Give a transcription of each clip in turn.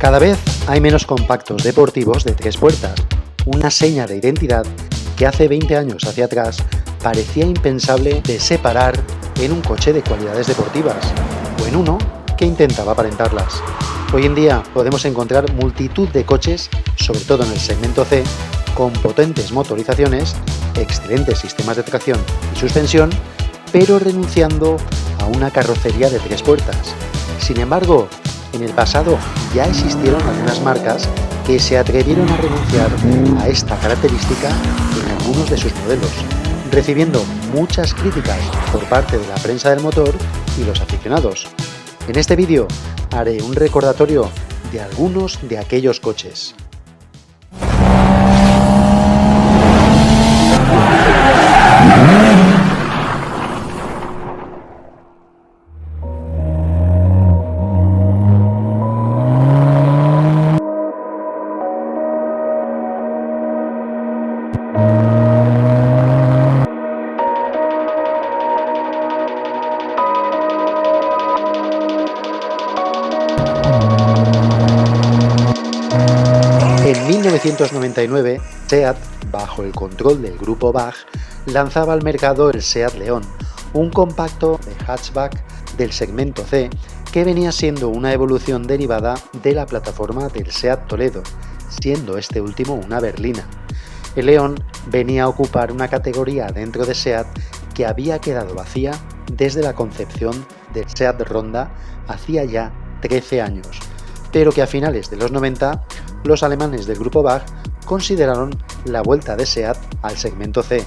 Cada vez hay menos compactos deportivos de 3 puertas, una seña de identidad que hace 20 años hacia atrás parecía impensable de separar en un coche de cualidades deportivas o en uno que intentaba aparentarlas. Hoy en día podemos encontrar multitud de coches, sobre todo en el segmento C, con potentes motorizaciones, excelentes sistemas de tracción y suspensión, pero renunciando a una carrocería de 3 puertas. Sin embargo, en el pasado ya existieron algunas marcas que se atrevieron a renunciar a esta característica en algunos de sus modelos, recibiendo muchas críticas por parte de la prensa del motor y los aficionados. En este vídeo haré un recordatorio de algunos de aquellos coches. En 1999, SEAT, bajo el control del grupo BAG, lanzaba al mercado el SEAT León, un compacto de hatchback del segmento C que venía siendo una evolución derivada de la plataforma del SEAT Toledo, siendo este último una berlina. El León venía a ocupar una categoría dentro de SEAT que había quedado vacía desde la concepción del SEAT Ronda hacía ya 13 años, pero que a finales de los 90 los alemanes del grupo BAG consideraron la vuelta de SEAT al segmento C.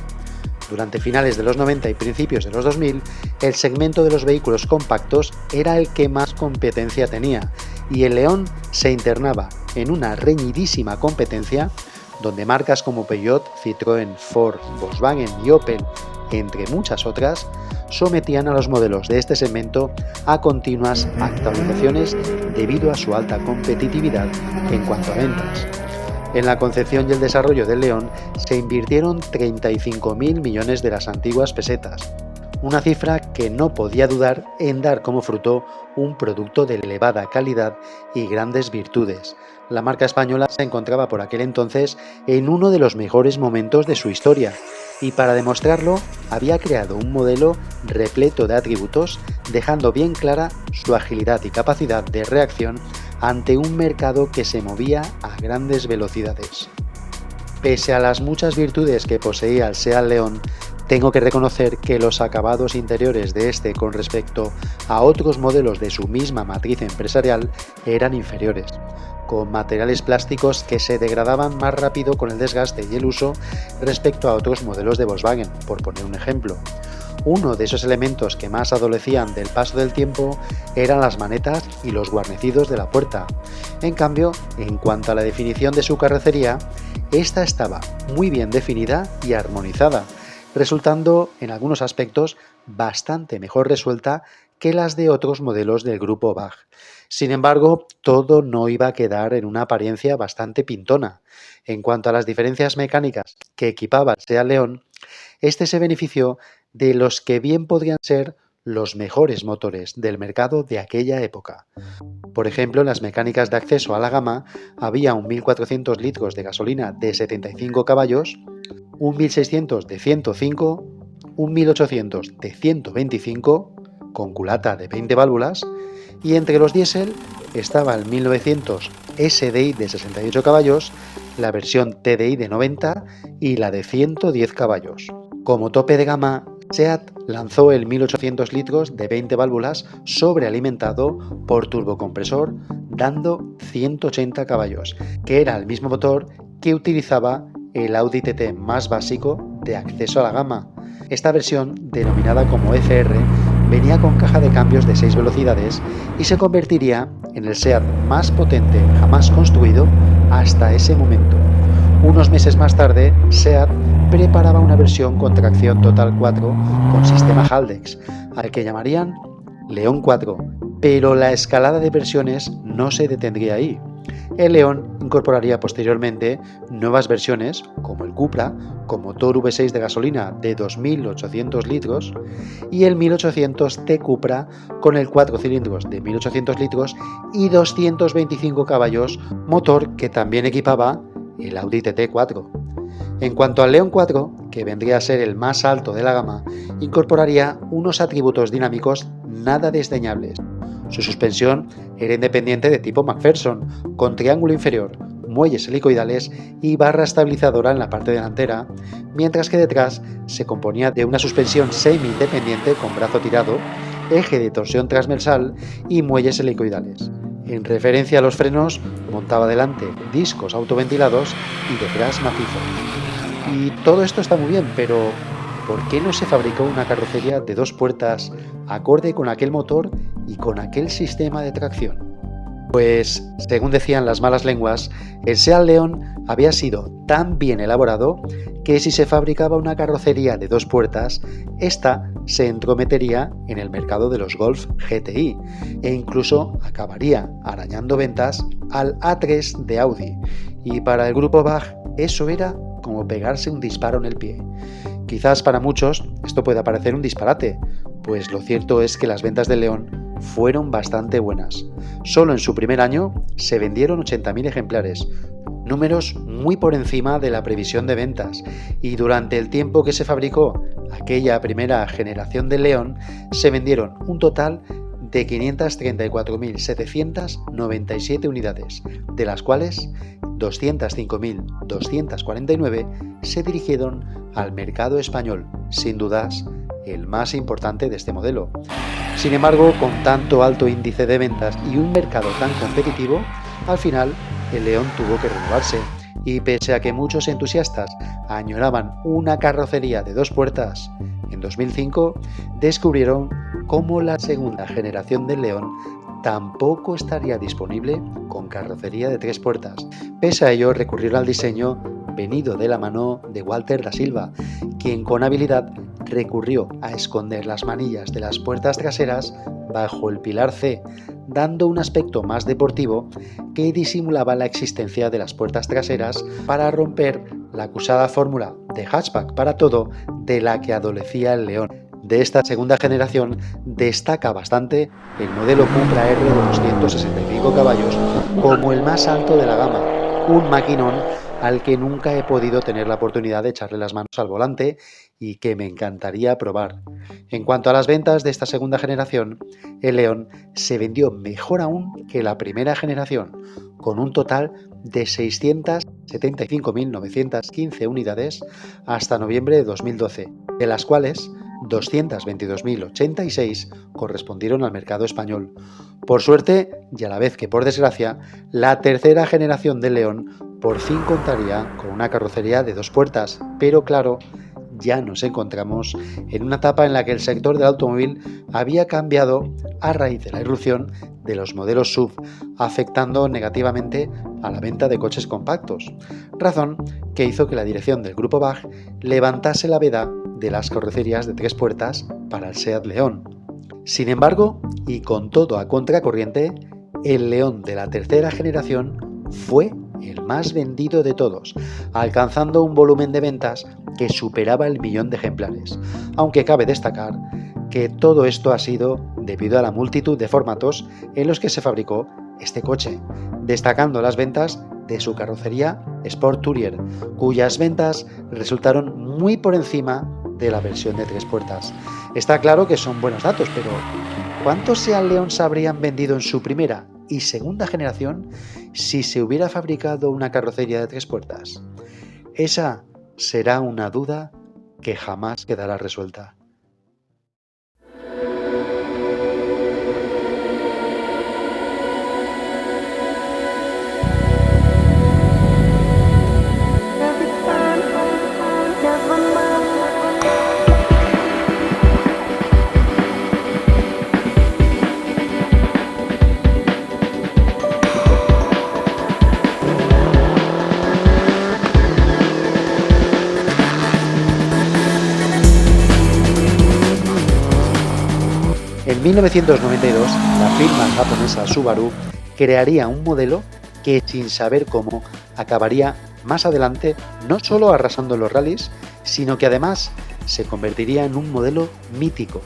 Durante finales de los 90 y principios de los 2000, el segmento de los vehículos compactos era el que más competencia tenía y el León se internaba en una reñidísima competencia donde marcas como Peugeot, Citroën, Ford, Volkswagen y Opel, entre muchas otras, sometían a los modelos de este segmento a continuas actualizaciones debido a su alta competitividad en cuanto a ventas. En la concepción y el desarrollo del León se invirtieron 35.000 millones de las antiguas pesetas, una cifra que no podía dudar en dar como fruto un producto de elevada calidad y grandes virtudes. La marca española se encontraba por aquel entonces en uno de los mejores momentos de su historia y para demostrarlo había creado un modelo repleto de atributos, dejando bien clara su agilidad y capacidad de reacción ante un mercado que se movía a grandes velocidades. Pese a las muchas virtudes que poseía el SEAT León, tengo que reconocer que los acabados interiores de este con respecto a otros modelos de su misma matriz empresarial eran inferiores, con materiales plásticos que se degradaban más rápido con el desgaste y el uso respecto a otros modelos de Volkswagen, por poner un ejemplo. Uno de esos elementos que más adolecían del paso del tiempo eran las manetas y los guarnecidos de la puerta. En cambio, en cuanto a la definición de su carrocería, esta estaba muy bien definida y armonizada, resultando en algunos aspectos bastante mejor resuelta que las de otros modelos del grupo BAG. Sin embargo, todo no iba a quedar en una apariencia bastante pintona. En cuanto a las diferencias mecánicas que equipaba el SEAT León, este se benefició de los que bien podrían ser los mejores motores del mercado de aquella época. Por ejemplo, en las mecánicas de acceso a la gama había un 1.400 litros de gasolina de 75 caballos, un 1.600 de 105, un 1.800 de 125, con culata de 20 válvulas, y entre los diésel estaba el 1900 SDI de 68 caballos, la versión TDI de 90 y la de 110 caballos. Como tope de gama, SEAT lanzó el 1800 litros de 20 válvulas sobrealimentado por turbocompresor, dando 180 caballos, que era el mismo motor que utilizaba el Audi TT más básico de acceso a la gama. Esta versión, denominada como FR, venía con caja de cambios de 6 velocidades y se convertiría en el SEAT más potente jamás construido hasta ese momento. Unos meses más tarde, SEAT preparaba una versión con tracción Total 4 con sistema Haldex, al que llamarían León 4, pero la escalada de versiones no se detendría ahí. el León incorporaría posteriormente nuevas versiones como el Cupra con motor V6 de gasolina de 2.800 litros y el 1800 T Cupra con el 4 cilindros de 1.800 litros y 225 caballos, motor que también equipaba el Audi TT4. En cuanto al León 4, que vendría a ser el más alto de la gama, incorporaría unos atributos dinámicos nada desdeñables. Su suspensión era independiente de tipo McPherson, con triángulo inferior, muelles helicoidales y barra estabilizadora en la parte delantera, mientras que detrás se componía de una suspensión semi-independiente con brazo tirado, eje de torsión transversal y muelles helicoidales. En referencia a los frenos, montaba delante discos autoventilados y detrás macizos. Y todo esto está muy bien, pero ¿por qué no se fabricó una carrocería de 2 puertas acorde con aquel motor y con aquel sistema de tracción? Pues, según decían las malas lenguas, el Seat León había sido tan bien elaborado que si se fabricaba una carrocería de 2 puertas, esta se entrometería en el mercado de los Golf GTI e incluso acabaría arañando ventas al A3 de Audi. Y para el grupo BAG eso era como pegarse un disparo en el pie. Quizás para muchos esto pueda parecer un disparate, pues lo cierto es que las ventas del León fueron bastante buenas. Solo en su primer año se vendieron 80.000 ejemplares, números muy por encima de la previsión de ventas, y durante el tiempo que se fabricó aquella primera generación del León se vendieron un total de 534.797 unidades, de las cuales 205.249 se dirigieron al mercado español, sin dudas el más importante de este modelo. Sin embargo, con tanto alto índice de ventas y un mercado tan competitivo, al final el León tuvo que renovarse, y pese a que muchos entusiastas añoraban una carrocería de 2 puertas, en 2005 descubrieron cómo la segunda generación del León tampoco estaría disponible con carrocería de 3 puertas. Pese a ello, recurrieron al diseño venido de la mano de Walter da Silva, quien con habilidad recurrió a esconder las manillas de las puertas traseras bajo el pilar C, dando un aspecto más deportivo que disimulaba la existencia de las puertas traseras para romper la acusada fórmula de hatchback para todo de la que adolecía el León. De esta segunda generación destaca bastante el modelo Cupra R de 265 caballos como el más alto de la gama, un maquinón al que nunca he podido tener la oportunidad de echarle las manos al volante y que me encantaría probar. En cuanto a las ventas de esta segunda generación, el León se vendió mejor aún que la primera generación, con un total de 675.915 unidades hasta noviembre de 2012, de las cuales 222.086 correspondieron al mercado español. Por suerte, y a la vez que por desgracia, la tercera generación del León por fin contaría con una carrocería de 2 puertas, pero claro, ya nos encontramos en una etapa en la que el sector del automóvil había cambiado a raíz de la irrupción de los modelos SUV, afectando negativamente a la venta de coches compactos, razón que hizo que la dirección del grupo BAG levantase la veda de las carrocerías de 3 puertas para el Seat León. Sin embargo, y con todo a contracorriente, el León de la tercera generación fue el más vendido de todos, alcanzando un volumen de ventas que superaba el 1.000.000 de ejemplares, aunque cabe destacar que todo esto ha sido debido a la multitud de formatos en los que se fabricó este coche, destacando las ventas de su carrocería Sport Tourer, cuyas ventas resultaron muy por encima de la versión de 3 puertas. Está claro que son buenos datos, pero ¿cuántos Seat León se habrían vendido en su primera y segunda generación si se hubiera fabricado una carrocería de 3 puertas? Esa será una duda que jamás quedará resuelta. En 1992, la firma japonesa Subaru crearía un modelo que sin saber cómo acabaría más adelante no solo arrasando en los rallies, sino que además se convertiría en un modelo mítico.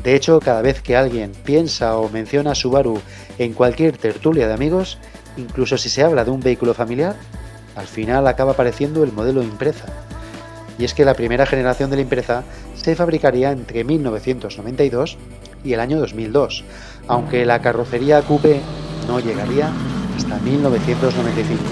De hecho, cada vez que alguien piensa o menciona Subaru en cualquier tertulia de amigos, incluso si se habla de un vehículo familiar, al final acaba apareciendo el modelo Impreza. Y es que la primera generación de la Impreza se fabricaría entre 1992 y el año 2002, aunque la carrocería coupé no llegaría hasta 1995.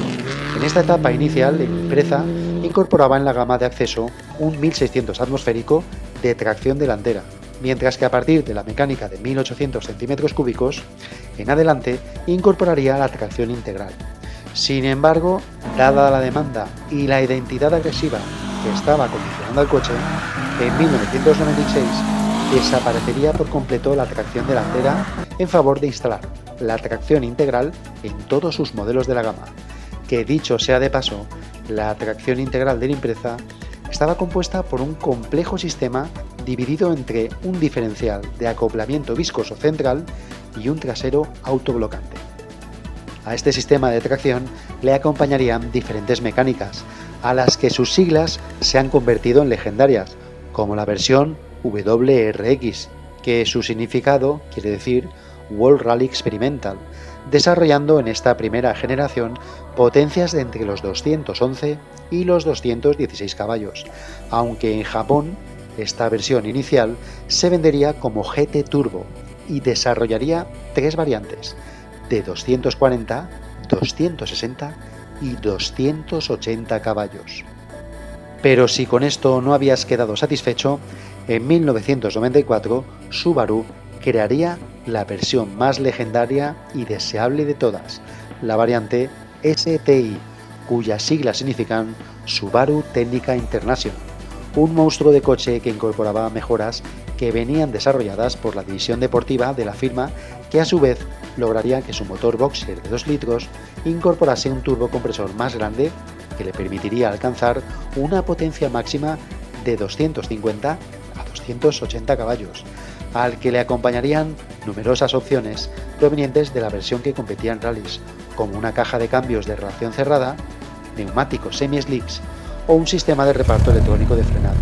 En esta etapa inicial, la Impreza incorporaba en la gama de acceso un 1600 atmosférico de tracción delantera, mientras que a partir de la mecánica de 1800 centímetros cúbicos en adelante incorporaría la tracción integral. Sin embargo, dada la demanda y la identidad agresiva que estaba condicionando al coche, en 1996 desaparecería por completo la tracción delantera en favor de instalar la tracción integral en todos sus modelos de la gama, que dicho sea de paso, la tracción integral de la Impreza estaba compuesta por un complejo sistema dividido entre un diferencial de acoplamiento viscoso central y un trasero autoblocante. A este sistema de tracción le acompañarían diferentes mecánicas, a las que sus siglas se han convertido en legendarias, como la versión WRX, que su significado quiere decir World Rally Experimental, desarrollando en esta primera generación potencias de entre los 211 y los 216 caballos, aunque en Japón esta versión inicial se vendería como GT Turbo y desarrollaría tres variantes, de 240, 260 y 280 caballos. Pero si con esto no habías quedado satisfecho, en 1994 Subaru crearía la versión más legendaria y deseable de todas, la variante STI, cuyas siglas significan Subaru Técnica International, un monstruo de coche que incorporaba mejoras que venían desarrolladas por la división deportiva de la firma, que a su vez lograría que su motor boxer de 2 litros incorporase un turbocompresor más grande que le permitiría alcanzar una potencia máxima de 250 a 280 caballos, al que le acompañarían numerosas opciones provenientes de la versión que competía en rallies, como una caja de cambios de relación cerrada, neumáticos semi-slicks o un sistema de reparto electrónico de frenado.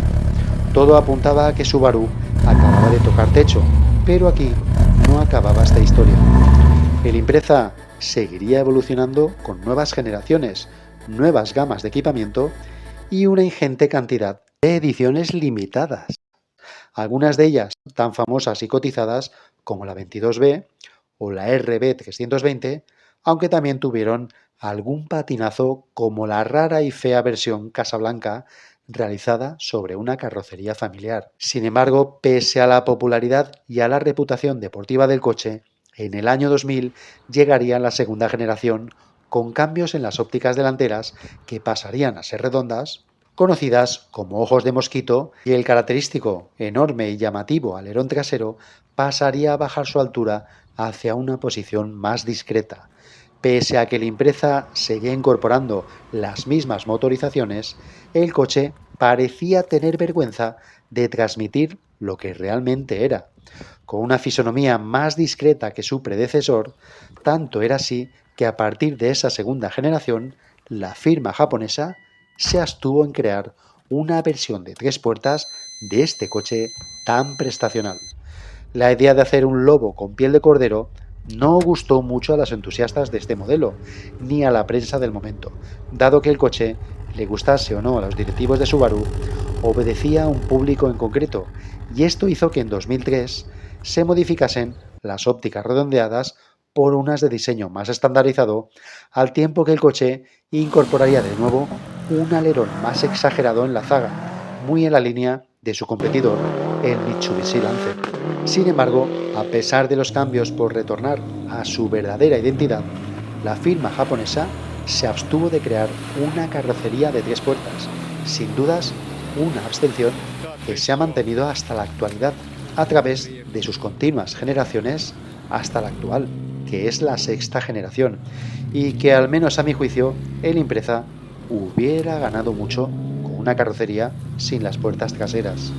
Todo apuntaba a que Subaru acababa de tocar techo, pero aquí no acababa esta historia. El Impreza seguiría evolucionando con nuevas generaciones, nuevas gamas de equipamiento y una ingente cantidad de ediciones limitadas. Algunas de ellas tan famosas y cotizadas como la 22B o la RB320, aunque también tuvieron algún patinazo como la rara y fea versión Casablanca realizada sobre una carrocería familiar. Sin embargo, pese a la popularidad y a la reputación deportiva del coche, en el año 2000 llegaría la segunda generación con cambios en las ópticas delanteras que pasarían a ser redondas, conocidas como ojos de mosquito, y el característico, enorme y llamativo alerón trasero pasaría a bajar su altura hacia una posición más discreta. Pese a que la Impreza seguía incorporando las mismas motorizaciones, el coche parecía tener vergüenza de transmitir lo que realmente era. Con una fisonomía más discreta que su predecesor, tanto era así que a partir de esa segunda generación, la firma japonesa se abstuvo en crear una versión de 3 puertas de este coche tan prestacional. La idea de hacer un lobo con piel de cordero no gustó mucho a los entusiastas de este modelo, ni a la prensa del momento, dado que el coche, le gustase o no a los directivos de Subaru, obedecía a un público en concreto, y esto hizo que en 2003 se modificasen las ópticas redondeadas por unas de diseño más estandarizado, al tiempo que el coche incorporaría de nuevo un alerón más exagerado en la zaga, muy en la línea de su competidor, el Mitsubishi Lancer. Sin embargo, a pesar de los cambios por retornar a su verdadera identidad, la firma japonesa se abstuvo de crear una carrocería de 3 puertas, sin dudas una abstención que se ha mantenido hasta la actualidad a través de sus continuas generaciones hasta la actual, que es la sexta generación, y que al menos a mi juicio el Impreza hubiera ganado mucho con una carrocería sin las puertas traseras.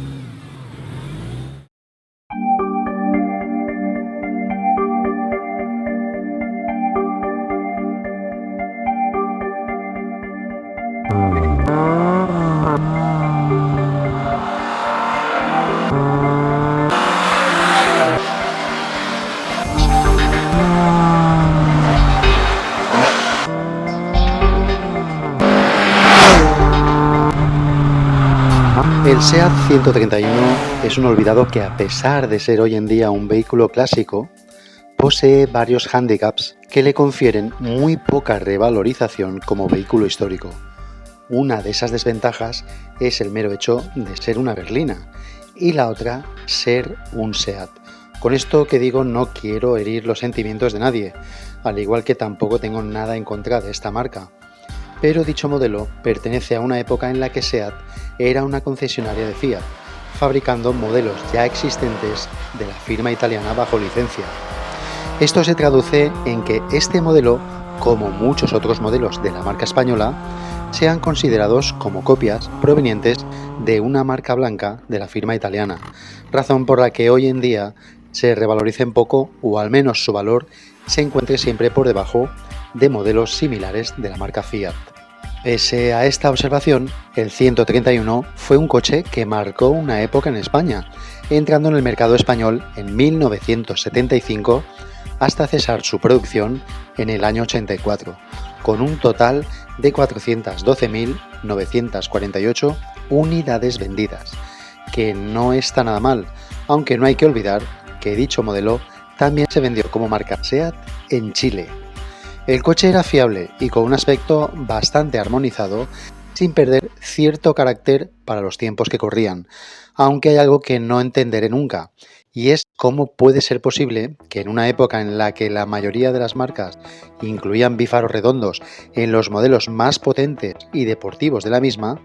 El SEAT 131 es un olvidado que, a pesar de ser hoy en día un vehículo clásico, posee varios hándicaps que le confieren muy poca revalorización como vehículo histórico. Una de esas desventajas es el mero hecho de ser una berlina y la otra ser un SEAT. Con esto que digo no quiero herir los sentimientos de nadie, al igual que tampoco tengo nada en contra de esta marca. Pero dicho modelo pertenece a una época en la que SEAT era una concesionaria de Fiat, fabricando modelos ya existentes de la firma italiana bajo licencia. Esto se traduce en que este modelo, como muchos otros modelos de la marca española, sean considerados como copias provenientes de una marca blanca de la firma italiana, razón por la que hoy en día se revaloricen poco o al menos su valor se encuentre siempre por debajo de modelos similares de la marca Fiat. Pese a esta observación, el 131 fue un coche que marcó una época en España, entrando en el mercado español en 1975 hasta cesar su producción en el año 84, con un total de 412.948 unidades vendidas, que no está nada mal, aunque no hay que olvidar que dicho modelo también se vendió como marca SEAT en Chile. El coche era fiable y con un aspecto bastante armonizado, sin perder cierto carácter para los tiempos que corrían, aunque hay algo que no entenderé nunca, y es cómo puede ser posible que en una época en la que la mayoría de las marcas incluían bifaros redondos en los modelos más potentes y deportivos de la misma,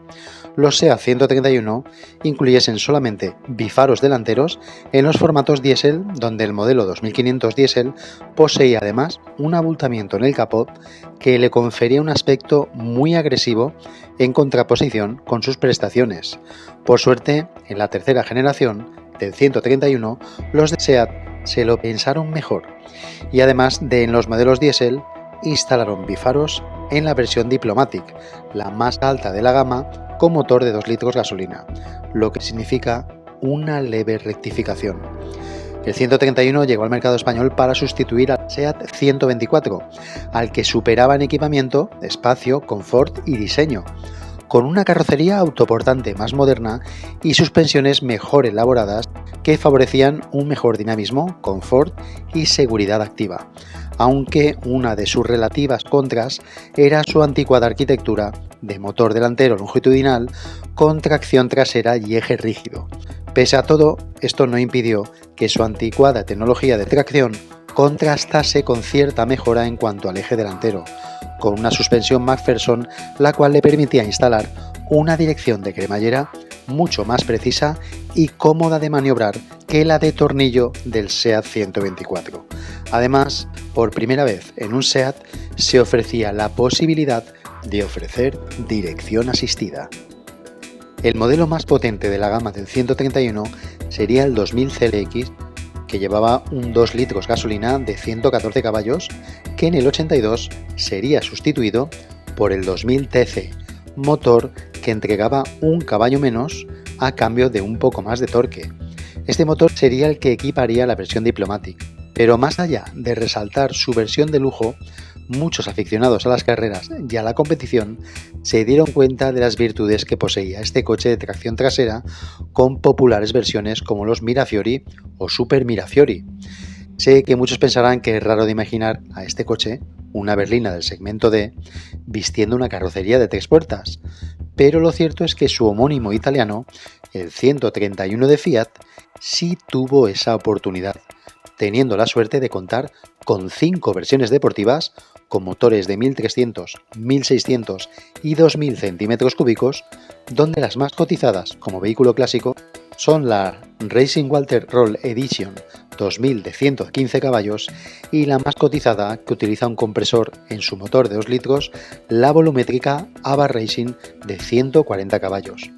los SEAT 131 incluyesen solamente bifaros delanteros en los formatos diésel, donde el modelo 2500 diésel poseía además un abultamiento en el capot que le confería un aspecto muy agresivo en contraposición con sus prestaciones. Por suerte, en la tercera generación del 131, los de SEAT se lo pensaron mejor y además de en los modelos diésel, instalaron bifaros en la versión Diplomatic, la más alta de la gama, con motor de 2 litros gasolina, lo que significa una leve rectificación. El 131 llegó al mercado español para sustituir al SEAT 124, al que superaba en equipamiento, espacio, confort y diseño, con una carrocería autoportante más moderna y suspensiones mejor elaboradas que favorecían un mejor dinamismo, confort y seguridad activa, aunque una de sus relativas contras era su anticuada arquitectura de motor delantero longitudinal con tracción trasera y eje rígido. Pese a todo, esto no impidió que su anticuada tecnología de tracción contrastase con cierta mejora en cuanto al eje delantero, con una suspensión McPherson, la cual le permitía instalar una dirección de cremallera mucho más precisa y cómoda de maniobrar que la de tornillo del SEAT 124. Además, por primera vez en un SEAT se ofrecía la posibilidad de ofrecer dirección asistida. El modelo más potente de la gama del 131 sería el 2000 CLX, que llevaba un 2 litros gasolina de 114 caballos, que en el 82 sería sustituido por el 2000 TC, motor que entregaba un caballo menos a cambio de un poco más de torque. Este motor sería el que equiparía la versión Diplomatic, pero más allá de resaltar su versión de lujo, muchos aficionados a las carreras y a la competición se dieron cuenta de las virtudes que poseía este coche de tracción trasera con populares versiones como los Mirafiori o Super Mirafiori. Sé que muchos pensarán que es raro de imaginar a este coche, una berlina del segmento D, vistiendo una carrocería de 3 puertas, pero lo cierto es que su homónimo italiano, el 131 de Fiat, sí tuvo esa oportunidad, teniendo la suerte de contar con 5 versiones deportivas con motores de 1300, 1600 y 2000 centímetros cúbicos, donde las más cotizadas como vehículo clásico son la Racing Walter Roll Edition 2000 de 115 caballos y la más cotizada, que utiliza un compresor en su motor de 2 litros, la volumétrica Abarth Racing de 140 caballos.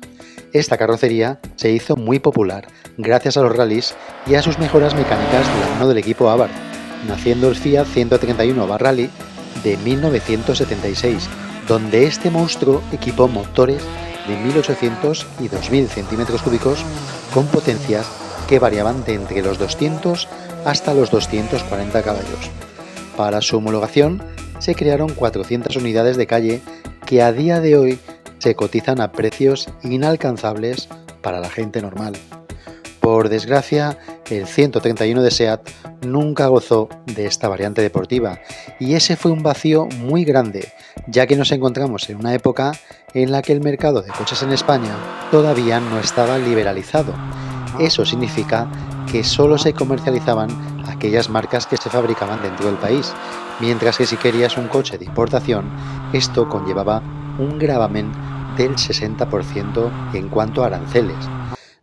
Esta carrocería se hizo muy popular gracias a los rallies y a sus mejoras mecánicas de la mano del equipo Abarth, naciendo el Fiat 131 Abarth Rally de 1976, donde este monstruo equipó motores de 1800 y 2000 centímetros cúbicos con potencias que variaban de entre los 200 hasta los 240 caballos. Para su homologación se crearon 400 unidades de calle que a día de hoy se cotizan a precios inalcanzables para la gente normal. Por desgracia, el 131 de SEAT nunca gozó de esta variante deportiva y ese fue un vacío muy grande, ya que nos encontramos en una época en la que el mercado de coches en España todavía no estaba liberalizado. Eso significa que solo se comercializaban aquellas marcas que se fabricaban dentro del país, mientras que si querías un coche de importación, esto conllevaba un gravamen del 60% en cuanto a aranceles.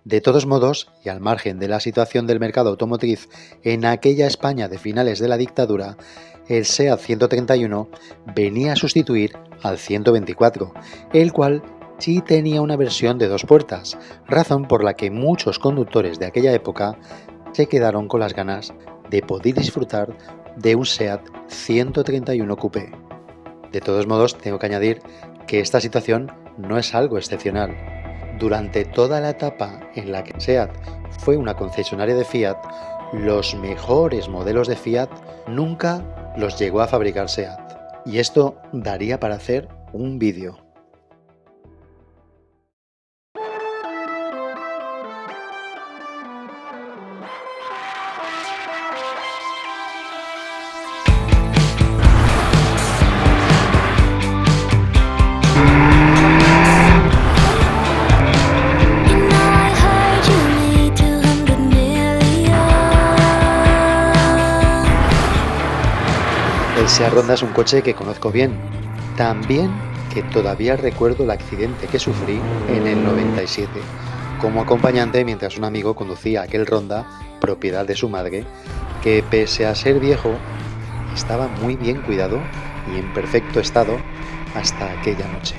De todos modos, y al margen de la situación del mercado automotriz en aquella España de finales de la dictadura, el SEAT 131 venía a sustituir al 124, el cual sí tenía una versión de 2 puertas, razón por la que muchos conductores de aquella época se quedaron con las ganas de poder disfrutar de un SEAT 131 Coupé. De todos modos, tengo que añadir que esta situación no es algo excepcional. Durante toda la etapa en la que SEAT fue una concesionaria de Fiat, los mejores modelos de Fiat nunca los llegó a fabricar SEAT. Y esto daría para hacer un vídeo. El SEAT Ronda es un coche que conozco bien, tan bien que todavía recuerdo el accidente que sufrí en el 97, como acompañante mientras un amigo conducía aquel Ronda, propiedad de su madre, que pese a ser viejo, estaba muy bien cuidado y en perfecto estado hasta aquella noche.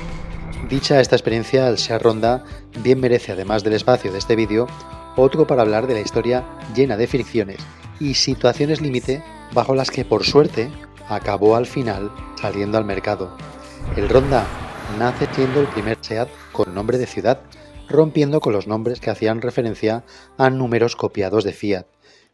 Dicha esta experiencia, el SEAT Ronda bien merece, además del espacio de este vídeo, otro para hablar de la historia llena de fricciones y situaciones límite bajo las que, por suerte, acabó al final saliendo al mercado. El Ronda nace siendo el primer SEAT con nombre de ciudad, rompiendo con los nombres que hacían referencia a números copiados de Fiat.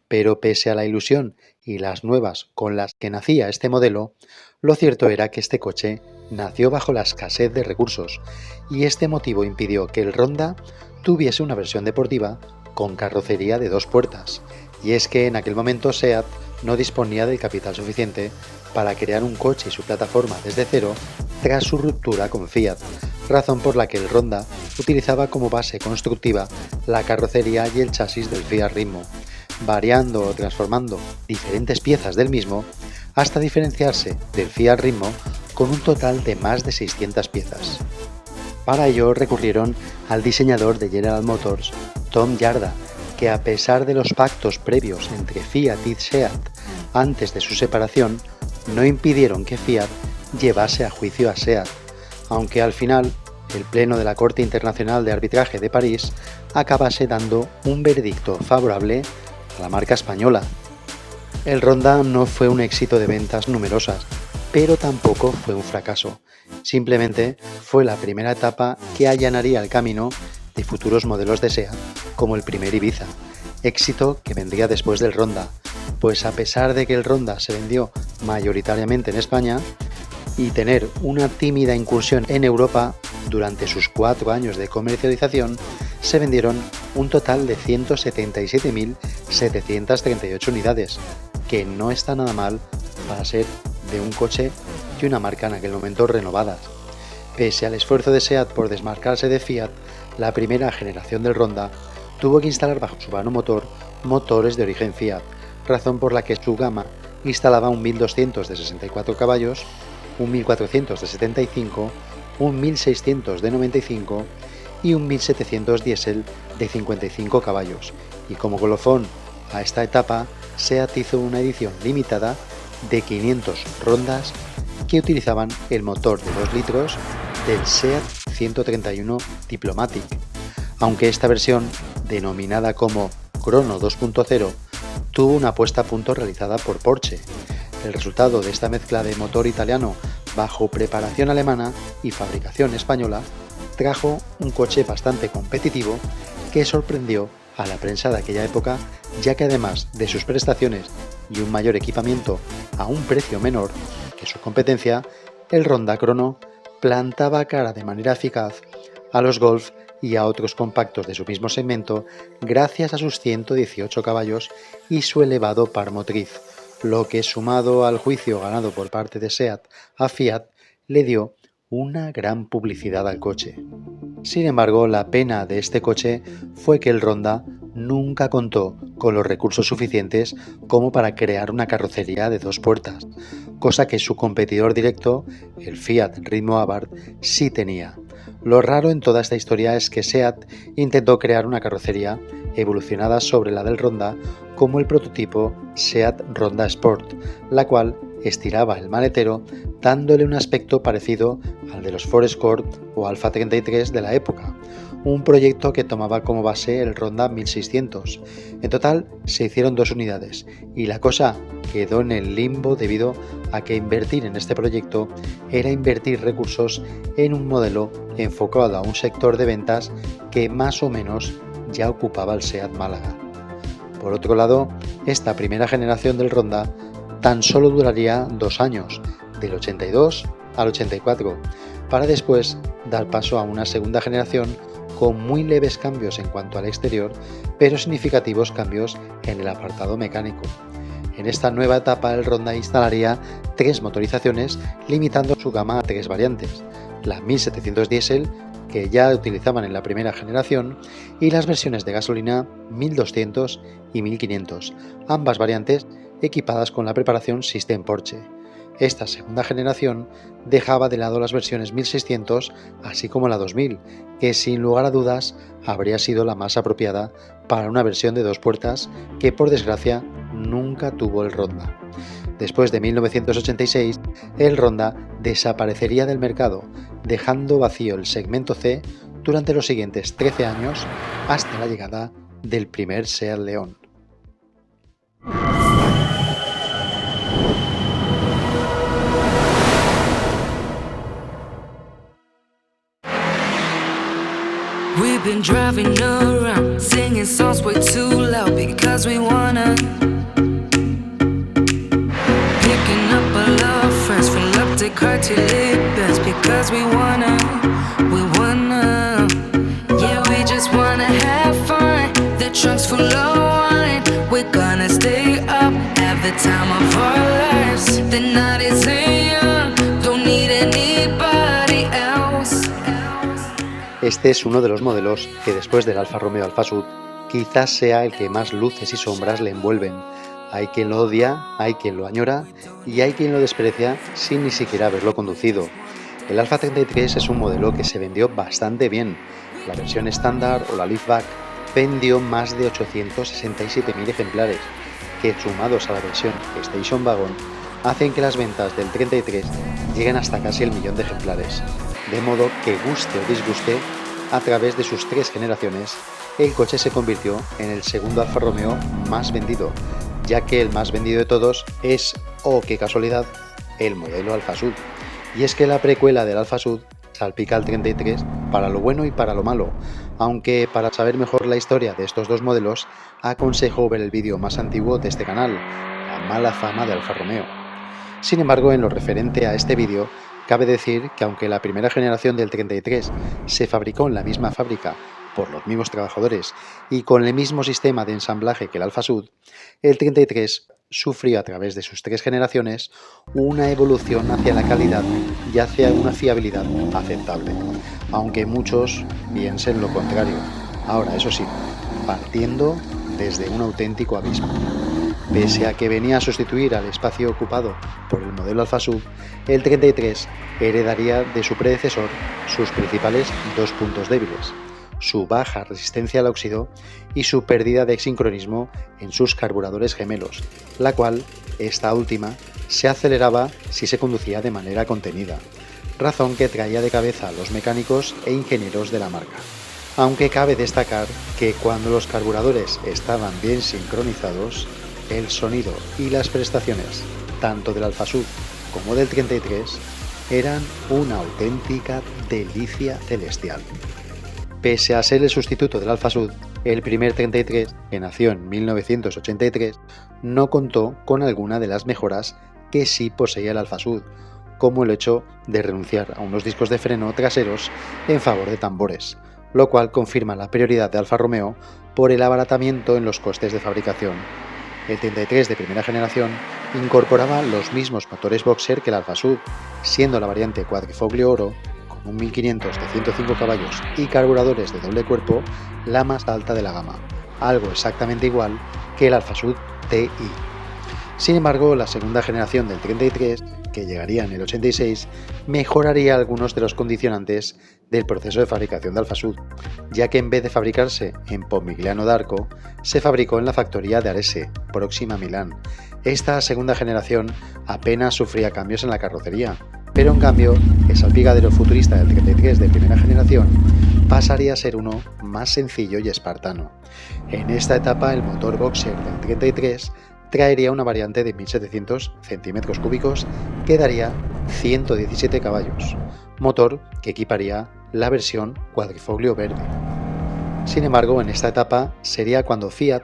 Pero pese a la ilusión y las nuevas con las que nacía este modelo, lo cierto era que este coche nació bajo la escasez de recursos, y este motivo impidió que el Ronda tuviese una versión deportiva con carrocería de 2 puertas, y es que en aquel momento SEAT no disponía del capital suficiente para crear un coche y su plataforma desde cero tras su ruptura con Fiat, razón por la que el Ronda utilizaba como base constructiva la carrocería y el chasis del Fiat Ritmo, variando o transformando diferentes piezas del mismo hasta diferenciarse del Fiat Ritmo con un total de más de 600 piezas. Para ello recurrieron al diseñador de General Motors, Tom Yarda, que a pesar de los pactos previos entre Fiat y SEAT antes de su separación, no impidieron que Fiat llevase a juicio a SEAT, aunque al final el Pleno de la Corte Internacional de Arbitraje de París acabase dando un veredicto favorable a la marca española. El Ronda no fue un éxito de ventas numerosas, pero tampoco fue un fracaso. Simplemente fue la primera etapa que allanaría el camino de futuros modelos de SEAT, como el primer Ibiza, éxito que vendría después del Ronda, pues a pesar de que el Ronda se vendió mayoritariamente en España y tener una tímida incursión en Europa, durante sus 4 años de comercialización se vendieron un total de 177.738 unidades, que no está nada mal para ser de un coche y una marca en aquel momento renovadas. Pese al esfuerzo de SEAT por desmarcarse de Fiat, la primera generación del Ronda tuvo que instalar bajo su vano motor motores de origen Fiat, razón por la que su gama instalaba un 1200 de 64 caballos, un 1400 de 75, un 1600 de 95 y un 1700 diésel de 55 caballos. Y como colofón a esta etapa, SEAT hizo una edición limitada de 500 Rondas que utilizaban el motor de 2 litros del SEAT 131 Diplomatic, aunque esta versión, denominada como Crono 2.0, tuvo una puesta a punto realizada por Porsche. El resultado de esta mezcla de motor italiano bajo preparación alemana y fabricación española trajo un coche bastante competitivo que sorprendió a la prensa de aquella época, ya que además de sus prestaciones y un mayor equipamiento a un precio menor que su competencia, el Ronda Crono plantaba cara de manera eficaz a los Golf y a otros compactos de su mismo segmento gracias a sus 118 caballos y su elevado par motriz, lo que sumado al juicio ganado por parte de SEAT a Fiat le dio una gran publicidad al coche. Sin embargo, la pena de este coche fue que el Ronda nunca contó con los recursos suficientes como para crear una carrocería de 2 puertas, cosa que su competidor directo, el Fiat Ritmo Abarth, sí tenía. Lo raro en toda esta historia es que SEAT intentó crear una carrocería evolucionada sobre la del Ronda como el prototipo SEAT Ronda Sport, la cual estiraba el maletero dándole un aspecto parecido al de los Ford Escort o Alfa 33 de la época, un proyecto que tomaba como base el Ronda 1600. En total se hicieron 2 unidades y la cosa quedó en el limbo debido a que invertir en este proyecto era invertir recursos en un modelo enfocado a un sector de ventas que más o menos ya ocupaba el SEAT Málaga. Por otro lado, esta primera generación del Ronda tan solo duraría 2 años, del 82 al 84, para después dar paso a una segunda generación con muy leves cambios en cuanto al exterior, pero significativos cambios en el apartado mecánico. En esta nueva etapa el Ronda instalaría 3 motorizaciones, limitando su gama a 3 variantes: la 1700 diésel, que ya utilizaban en la primera generación, y las versiones de gasolina 1200 y 1500, ambas variantes equipadas con la preparación System Porsche. Esta segunda generación dejaba de lado las versiones 1600 así como la 2000, que sin lugar a dudas habría sido la más apropiada para una versión de 2 puertas que por desgracia nunca tuvo el Ronda. Después de 1986, el Ronda desaparecería del mercado, dejando vacío el segmento C durante los siguientes 13 años hasta la llegada del primer SEAT León. We've been driving around, singing songs way too loud because we wanna. Picking up our love friends, fill up the car till it bends because we wanna. Yeah, we just wanna have fun. The trunk's full of wine. We're gonna stay up, have the time of our lives. The night is young, don't need anybody else. Este es uno de los modelos que después del Alfa Romeo Alfa Sud quizás sea el que más luces y sombras le envuelven. Hay quien lo odia, hay quien lo añora y hay quien lo desprecia sin ni siquiera haberlo conducido. El Alfa 33 es un modelo que se vendió bastante bien. La versión estándar o la liftback vendió más de 867.000 ejemplares, que sumados a la versión Station Wagon hacen que las ventas del 33 lleguen hasta casi el 1.000.000 de ejemplares. De modo que guste o disguste, a través de sus 3 generaciones, el coche se convirtió en el segundo Alfa Romeo más vendido, ya que el más vendido de todos es, oh qué casualidad, el modelo Alfa Sud. Y es que la precuela del Alfa Sud salpica al 33 para lo bueno y para lo malo, aunque para saber mejor la historia de estos 2 modelos, aconsejo ver el vídeo más antiguo de este canal, La mala fama de Alfa Romeo. Sin embargo, en lo referente a este vídeo, cabe decir que aunque la primera generación del 33 se fabricó en la misma fábrica por los mismos trabajadores y con el mismo sistema de ensamblaje que el Alfa Sud, el 33 sufrió a través de sus 3 generaciones una evolución hacia la calidad y hacia una fiabilidad aceptable, aunque muchos piensen lo contrario. Ahora, eso sí, partiendo desde un auténtico abismo. Pese a que venía a sustituir al espacio ocupado por el modelo Alfa Sud, el 33 heredaría de su predecesor sus principales 2 puntos débiles: su baja resistencia al óxido y su pérdida de sincronismo en sus carburadores gemelos, la cual, esta última, se aceleraba si se conducía de manera contenida, razón que traía de cabeza a los mecánicos e ingenieros de la marca. Aunque cabe destacar que cuando los carburadores estaban bien sincronizados, el sonido y las prestaciones, tanto del Alfa Sud como del 33, eran una auténtica delicia celestial. Pese a ser el sustituto del Alfa Sud, el primer 33, que nació en 1983, no contó con alguna de las mejoras que sí poseía el Alfa Sud, como el hecho de renunciar a unos discos de freno traseros en favor de tambores, lo cual confirma la prioridad de Alfa Romeo por el abaratamiento en los costes de fabricación. El 33 de primera generación incorporaba los mismos motores Boxer que el Alfa Sud, siendo la variante Quadrifoglio Oro, con un 1500 de 105 caballos y carburadores de doble cuerpo, la más alta de la gama, algo exactamente igual que el Alfa Sud TI. Sin embargo, la segunda generación del 33, que llegaría en el 86, mejoraría algunos de los condicionantes del proceso de fabricación de Alfa Sud, ya que en vez de fabricarse en Pomigliano d'Arco, se fabricó en la factoría de Arese, próxima a Milán. Esta segunda generación apenas sufría cambios en la carrocería, pero en cambio, el salpicadero futurista del 33 de primera generación pasaría a ser uno más sencillo y espartano. En esta etapa, el motor Boxer del 33 traería una variante de 1700 centímetros cúbicos que daría 117 caballos, motor que equiparía la versión Quadrifoglio verde. Sin embargo, en esta etapa sería cuando Fiat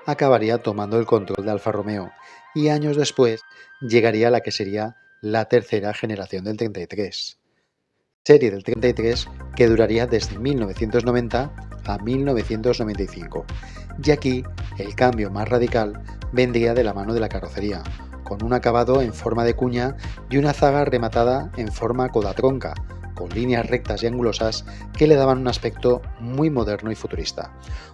acabaría tomando el control de Alfa Romeo y años después llegaría la que sería la tercera generación del 33, serie del 33 que duraría desde 1990 a 1995, y aquí el cambio más radical vendría de la mano de la carrocería, con un acabado en forma de cuña y una zaga rematada en forma coda-tronca, con líneas rectas y angulosas que le daban un aspecto muy moderno y futurista.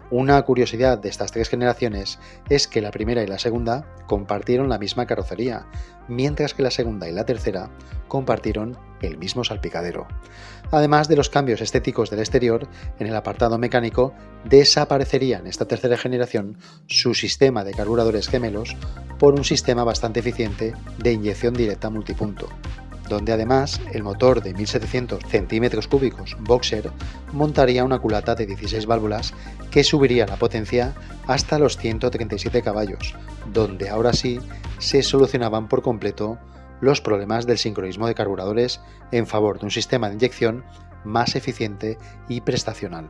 Una curiosidad de estas tres generaciones es que la primera y la segunda compartieron la misma carrocería, mientras que la segunda y la tercera compartieron el mismo salpicadero. Además de los cambios estéticos del exterior, en el apartado mecánico desaparecería en esta tercera generación su sistema de carburadores gemelos por un sistema bastante eficiente de inyección directa multipunto, donde además el motor de 1700 centímetros cúbicos Boxer montaría una culata de 16 válvulas que subiría la potencia hasta los 137 caballos, donde ahora sí se solucionaban por completo los problemas del sincronismo de carburadores en favor de un sistema de inyección más eficiente y prestacional.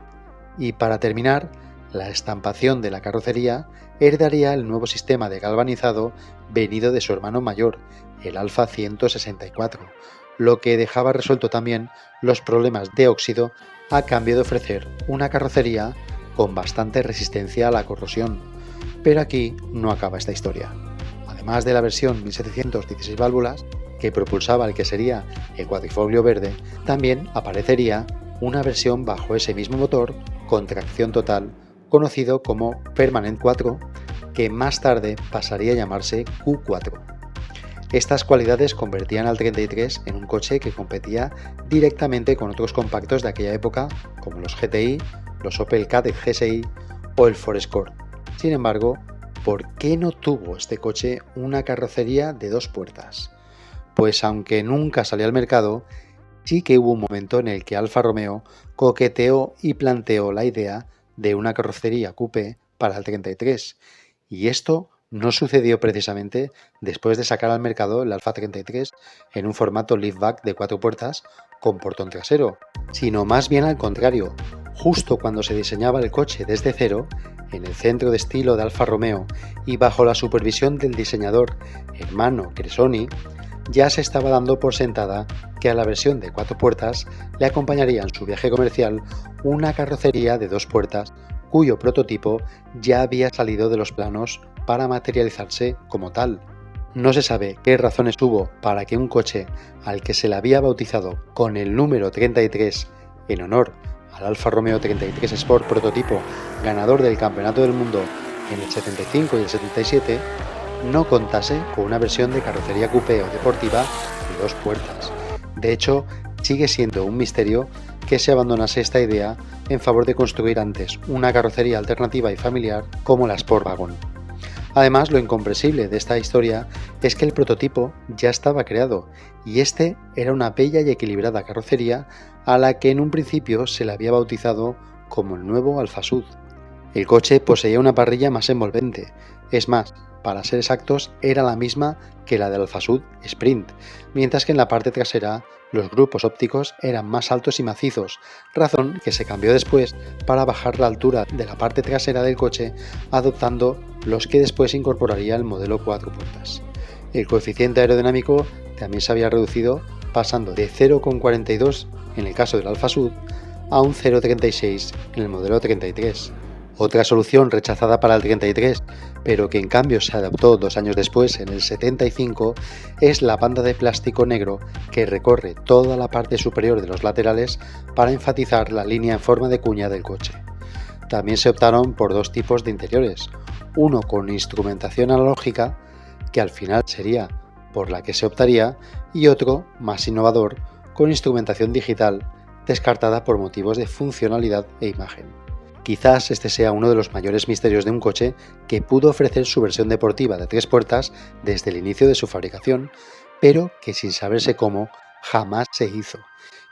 Y para terminar, la estampación de la carrocería heredaría el nuevo sistema de galvanizado venido de su hermano mayor, el Alfa 164, lo que dejaba resuelto también los problemas de óxido a cambio de ofrecer una carrocería con bastante resistencia a la corrosión. Pero aquí no acaba esta historia. Además de la versión 1716 válvulas, que propulsaba el que sería el Quadrifoglio verde, también aparecería una versión bajo ese mismo motor con tracción total, conocido como Permanent 4, que más tarde pasaría a llamarse Q4. Estas cualidades convertían al 33 en un coche que competía directamente con otros compactos de aquella época, como los GTI, los Opel Kadett GSI o el Ford Escort. Sin embargo, ¿por qué no tuvo este coche una carrocería de dos puertas? Pues aunque nunca salió al mercado, sí que hubo un momento en el que Alfa Romeo coqueteó y planteó la idea de una carrocería coupé para el 33, y esto no sucedió precisamente después de sacar al mercado el Alfa 33 en un formato liftback de 4 puertas con portón trasero, sino más bien al contrario. Justo cuando se diseñaba el coche desde cero, en el centro de estilo de Alfa Romeo y bajo la supervisión del diseñador Ermanno Cresoni, ya se estaba dando por sentada que a la versión de 4 puertas le acompañaría en su viaje comercial una carrocería de 2 puertas cuyo prototipo ya había salido de los planos para materializarse como tal. No se sabe qué razones hubo para que un coche al que se le había bautizado con el número 33 en honor al Alfa Romeo 33 Sport prototipo ganador del Campeonato del Mundo en el 75 y el 77, no contase con una versión de carrocería coupé o deportiva de 2 puertas. De hecho, sigue siendo un misterio que se abandonase esta idea en favor de construir antes una carrocería alternativa y familiar como la Sportwagon. Además, lo incomprensible de esta historia es que el prototipo ya estaba creado y este era una bella y equilibrada carrocería a la que en un principio se le había bautizado como el nuevo Alfa Sud. El coche poseía una parrilla más envolvente, es más, para ser exactos, era la misma que la del Alfa Sud Sprint, mientras que en la parte trasera los grupos ópticos eran más altos y macizos, razón que se cambió después para bajar la altura de la parte trasera del coche, adoptando los que después incorporaría el modelo 4 puertas. El coeficiente aerodinámico también se había reducido, pasando de 0,42 en el caso del Alfa Sud a un 0,36 en el modelo 33. Otra solución rechazada para el 33, pero que en cambio se adaptó 2 años después, en el 75, es la banda de plástico negro que recorre toda la parte superior de los laterales para enfatizar la línea en forma de cuña del coche. También se optaron por 2 tipos de interiores, uno con instrumentación analógica, que al final sería por la que se optaría, y otro, más innovador, con instrumentación digital, descartada por motivos de funcionalidad e imagen. Quizás este sea uno de los mayores misterios de un coche que pudo ofrecer su versión deportiva de 3 puertas desde el inicio de su fabricación, pero que sin saberse cómo jamás se hizo.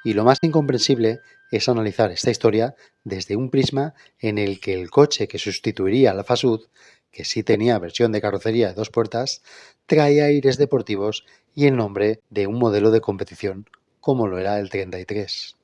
Y lo más incomprensible es analizar esta historia desde un prisma en el que el coche que sustituiría al Alfa-Sud, que sí tenía versión de carrocería de 2 puertas, traía aires deportivos y el nombre de un modelo de competición como lo era el 33.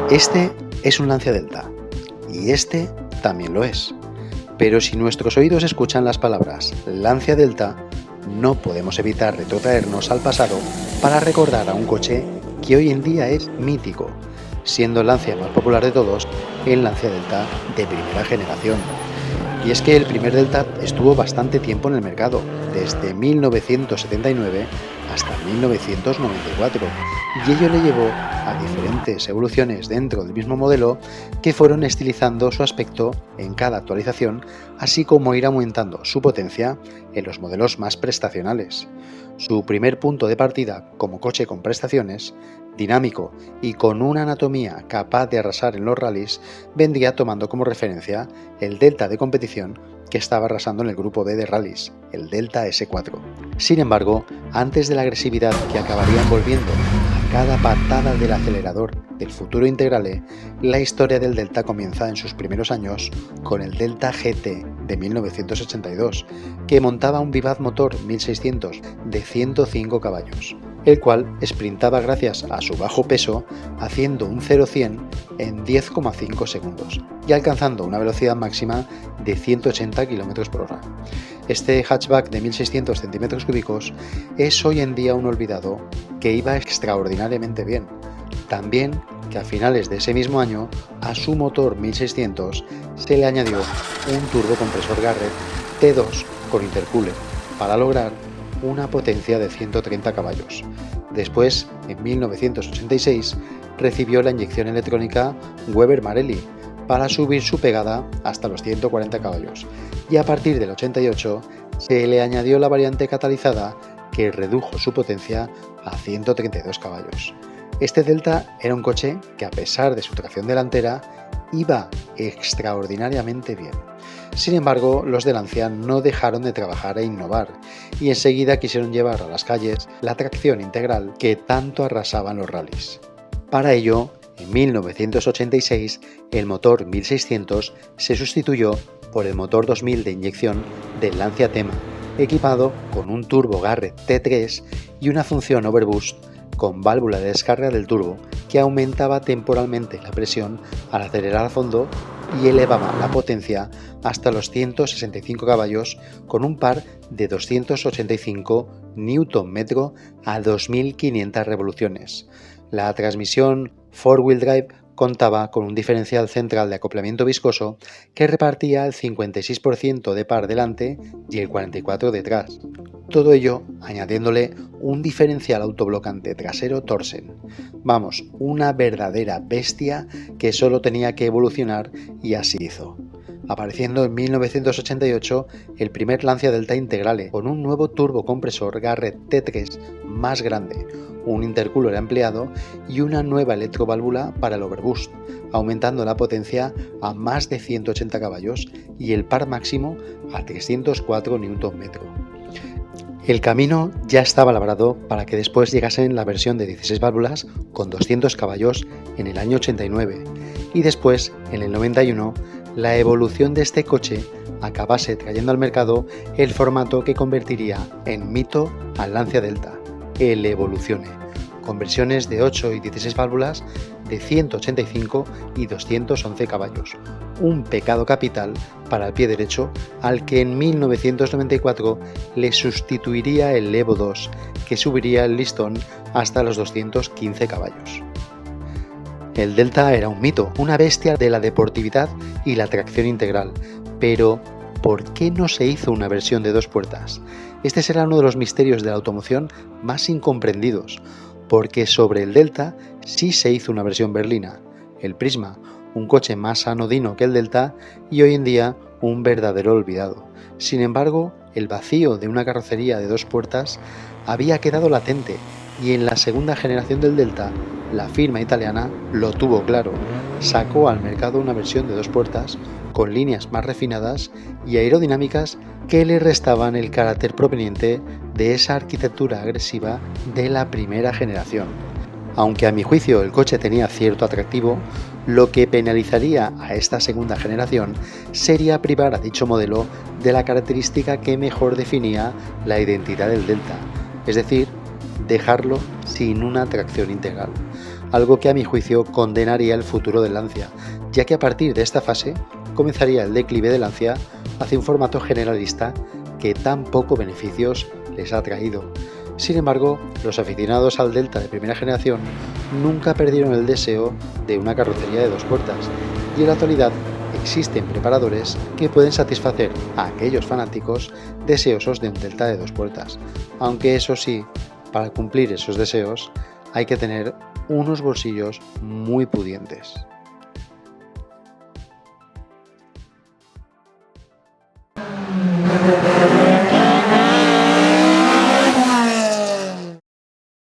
Este es un Lancia Delta y este también lo es. Pero si nuestros oídos escuchan las palabras Lancia Delta, no podemos evitar retrotraernos al pasado para recordar a un coche que hoy en día es mítico, siendo el Lancia más popular de todos, el Lancia Delta de primera generación. Y es que el primer Delta estuvo bastante tiempo en el mercado, desde 1979 hasta 1994, y ello le llevó a diferentes evoluciones dentro del mismo modelo que fueron estilizando su aspecto en cada actualización, así como ir aumentando su potencia en los modelos más prestacionales. Su primer punto de partida como coche con prestaciones, dinámico y con una anatomía capaz de arrasar en los rallies, vendría tomando como referencia el Delta de competición que estaba arrasando en el grupo B de rallies, el Delta S4. Sin embargo, antes de la agresividad que acabaría envolviendo a cada patada del acelerador del futuro Integrale, la historia del Delta comienza en sus primeros años con el Delta GT de 1982, que montaba un Vivad motor 1600 de 105 caballos, el cual sprintaba gracias a su bajo peso, haciendo un 0-100 en 10,5 segundos y alcanzando una velocidad máxima de 180 km/h. Este hatchback de 1600 cm3 es hoy en día un olvidado que iba extraordinariamente bien. También que a finales de ese mismo año a su motor 1600 se le añadió un turbocompresor Garrett T2 con intercooler para lograr una potencia de 130 caballos. Después, en 1986, recibió la inyección electrónica Weber Marelli para subir su pegada hasta los 140 caballos, y a partir del 88 se le añadió la variante catalizada que redujo su potencia a 132 caballos. Este Delta era un coche que, a pesar de su tracción delantera, iba extraordinariamente bien. Sin embargo, los de Lancia no dejaron de trabajar e innovar, y enseguida quisieron llevar a las calles la tracción integral que tanto arrasaba en los rallies. Para ello, en 1986, el motor 1600 se sustituyó por el motor 2000 de inyección del Lancia Thema, equipado con un turbo Garrett T3 y una función Overboost con válvula de descarga del turbo que aumentaba temporalmente la presión al acelerar a fondo y elevaba la potencia hasta los 165 caballos con un par de 285 Nm a 2500 revoluciones. La transmisión 4-wheel drive contaba con un diferencial central de acoplamiento viscoso que repartía el 56% de par delante y el 44% detrás. Todo ello añadiéndole un diferencial autoblocante trasero Torsen. Vamos, una verdadera bestia que solo tenía que evolucionar, y así hizo. apareciendo en 1988 el primer Lancia Delta Integrale con un nuevo turbocompresor Garrett T3 más grande, un intercooler ampliado y una nueva electroválvula para el overboost, aumentando la potencia a más de 180 caballos y el par máximo a 304 Nm. El camino ya estaba labrado para que después llegase en la versión de 16 válvulas con 200 caballos en el año 89 y después, en el 91, la evolución de este coche acabase trayendo al mercado el formato que convertiría en mito al Lancia Delta, el Evoluzione, con versiones de 8 y 16 válvulas de 185 y 211 caballos, un pecado capital para el pie derecho al que en 1994 le sustituiría el Evo 2, que subiría el listón hasta los 215 caballos. El Delta era un mito, una bestia de la deportividad y la tracción integral, pero ¿por qué no se hizo una versión de 2 puertas? Este será uno de los misterios de la automoción más incomprendidos, porque sobre el Delta sí se hizo una versión berlina, el Prisma, un coche más anodino que el Delta y hoy en día un verdadero olvidado. Sin embargo, el vacío de una carrocería de 2 puertas había quedado latente y en la segunda generación del Delta, la firma italiana lo tuvo claro, sacó al mercado una versión de 2 puertas con líneas más refinadas y aerodinámicas que le restaban el carácter proveniente de esa arquitectura agresiva de la primera generación. Aunque a mi juicio el coche tenía cierto atractivo, lo que penalizaría a esta segunda generación sería privar a dicho modelo de la característica que mejor definía la identidad del Delta, es decir, dejarlo sin una tracción integral, algo que a mi juicio condenaría el futuro del Lancia, ya que a partir de esta fase comenzaría el declive del Lancia hacia un formato generalista que tan poco beneficios les ha traído. Sin embargo, los aficionados al Delta de primera generación nunca perdieron el deseo de una carrocería de 2 puertas y en la actualidad existen preparadores que pueden satisfacer a aquellos fanáticos deseosos de un Delta de 2 puertas, aunque eso sí, para cumplir esos deseos hay que tener unos bolsillos muy pudientes.